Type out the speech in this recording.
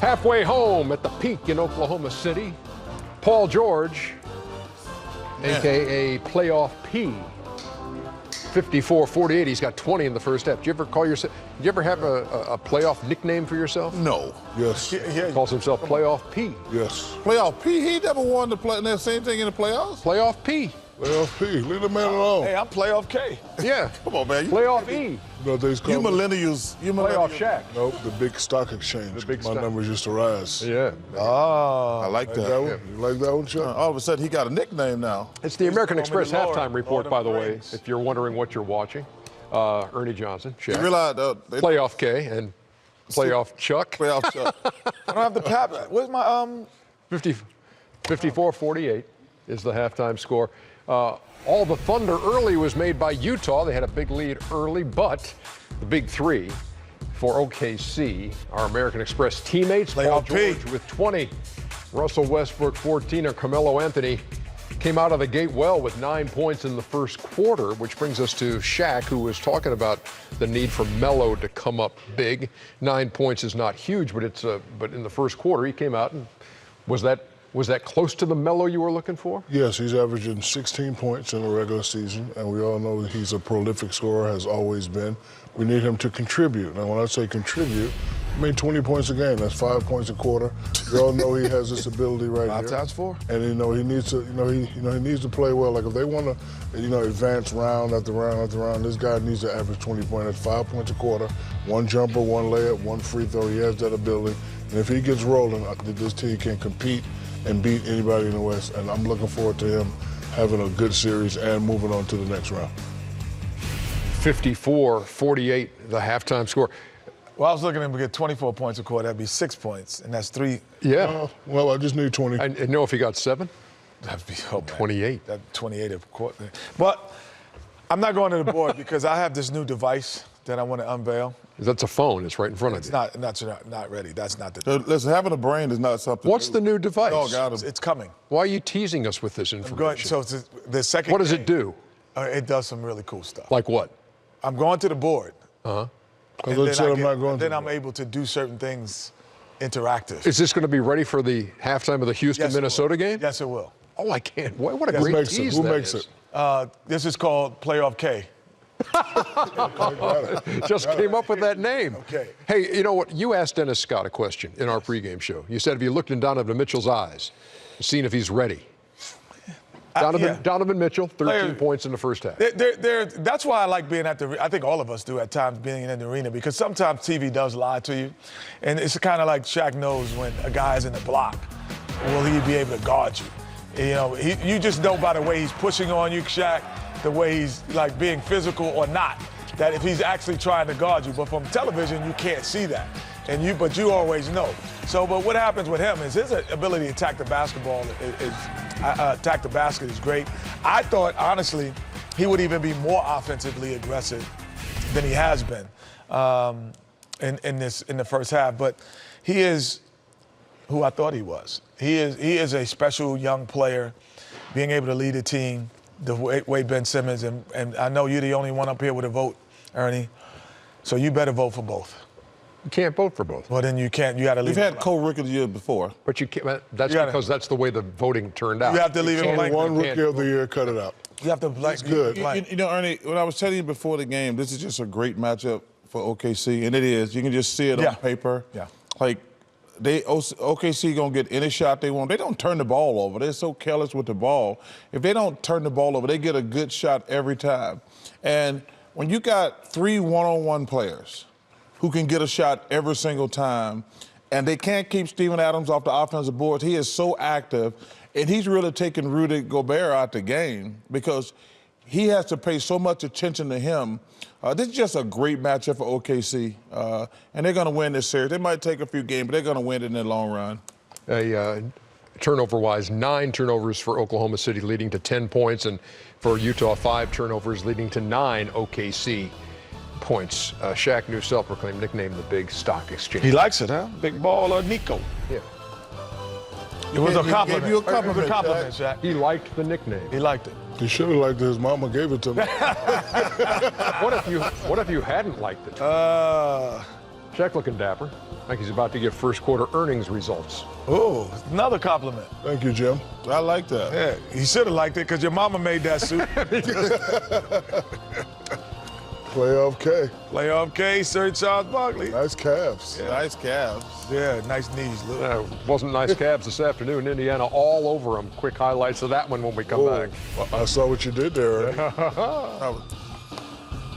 Halfway home at the Peak in Oklahoma City, Paul George, a.k.a. Playoff P. 54-48. He's got 20 in the first half. Did you ever call yourself? Did you ever have a playoff nickname for yourself? No. Yes. He calls himself Playoff P. Yes. Playoff P. He never won the play. The same thing in the playoffs. Playoff P. Playoff P. Leave the man alone. Hey, I'm Playoff K. Yeah. Come on, man. Playoff E. No, they You millennials. You Playoff millennials. Shaq. Nope, the big stock exchange. The big My stock. numbers used to rise. Yeah. I like Like that. that one? You like that one, Chuck? All of a sudden, he got a nickname now. It's the American Express the Lord, halftime report, Lord of by the the way, Rings. if you're wondering what you're watching. Ernie Johnson, You Shaq. realize Playoff K and Playoff Chuck. playoff Chuck. I don't have the pap. Where's my 54-48 is the halftime score. All the thunder early was made by Utah. They had a big lead early, but the big three for OKC, our American Express teammates, Paul Playoff P. George with 20, Russell Westbrook 14, and Carmelo Anthony came out of the gate well with 9 points in the first quarter, which brings us to Shaq, who was talking about the need for Melo to come up big. 9 points is not huge, but but in the first quarter he came out and was that close to the Melo you were looking for? Yes, he's averaging 16 points in the regular season, and we all know that he's a prolific scorer, has always been. We need him to contribute. Now, when I say contribute, I mean 20 points a game. That's 5 points a quarter. We all know he has this ability right here. 5 times 4. And he needs to, he needs to play well. Like if they want to, advance round after round after round, this guy needs to average 20 points. That's 5 points a quarter. One jumper, one layup, one free throw. He has that ability. And if he gets rolling, I think this team can compete and beat anybody in the West. And I'm looking forward to him having a good series and moving on to the next round. 54-48, the halftime score. Well, I was looking at him to get 24 points a quarter. That'd be 6 points, and that's 3. Yeah. Well, I just need 20. I know if he got 7. That'd be 28. That 28 a quarter. But I'm not going to the board because I have this new device that I want to unveil. That's a phone. It's right in front of It's you. not ready. That's not the. Listen, having a brain is not something. What's the new device? Oh, got him. It's coming. Why are you teasing us with this I'm information? going, so it's the second. What does game, it do? It does some really cool stuff. Like what? I'm going to the board. I said I'm not going to. Then I'm able to do certain things interactive. Is this going to be ready for the halftime of the Yes, it will. Minnesota game? Yes, it will. Oh, I can't. What a Who great makes it? tease Who that makes is. it? This is called Playoff K. Just came up with that name. Okay. Hey, you know what? You asked Dennis Scott a question in our pregame show. You said, have you looked in Donovan Mitchell's eyes and seen if he's ready? Yeah. Donovan Mitchell, 13 Player- points in the first half. That's why I like being at the. I think all of us do at times being in the arena because sometimes TV does lie to you, and it's kind of like Shaq knows when a guy is in the block, will he be able to guard you? You just know by the way he's pushing on you, Shaq, the way he's like being physical or not, that if he's actually trying to guard you. But from television, you can't see that, but you always know. So, but what happens with him is his ability to attack the basketball attack the basket is great. I thought, honestly, he would even be more offensively aggressive than he has been in the first half. But he is who I thought he was. He is a special young player, being able to lead a team the way Ben Simmons, and I know you're the only one up here with a vote, Ernie. So you better vote for both. You can't vote for both. Well, then you can't. You got to leave. We've had co-rookie of the year before. But you can't. That's gotta- because that's the way the voting turned out. You have to leave it can't- blank. One you can't- rookie of the year, cut it out. You have to blank. good. blank. You know, Ernie, when I was telling you before the game, this is just a great matchup for OKC, and it is. You can just see it Yeah. on paper. Yeah. Like, OKC gonna get any shot they want. They don't turn the ball over. They're so careless with the ball. If they don't turn the ball over, they get a good shot every time. And when you got 3 one-on-one players who can get a shot every single time, and they can't keep Steven Adams off the offensive boards, he is so active, and he's really taking Rudy Gobert out the game because he has to pay so much attention to him. This is just a great matchup for OKC, and they're going to win this series. They might take a few games, but they're going to win it in the long run. Turnover-wise, 9 turnovers for Oklahoma City, leading to 10 points, and for Utah, 5 turnovers, leading to 9 OKC points. Shaq, new self-proclaimed nickname, the Big Stock Exchange. He likes it, huh? Big baller Nico. Yeah. It was a He compliment. gave you a It was compliment, a compliment, Shaq. He liked the nickname. He liked it. He should have liked it. His mama gave it to me. What if you hadn't liked it? Shaq, Belichick looking dapper. Like he's about to give first quarter earnings results. Oh, another compliment. Thank you, Jim. I like that. Yeah, he should have liked it because your mama made that suit. Playoff K. Playoff K, Sir Charles Barkley. Nice calves. Nice calves. Yeah, nice knees, Luke. Wasn't nice Cavs this afternoon. Indiana all over them. Quick highlights of that one when we come back. I saw what you did there, Ernie. That was-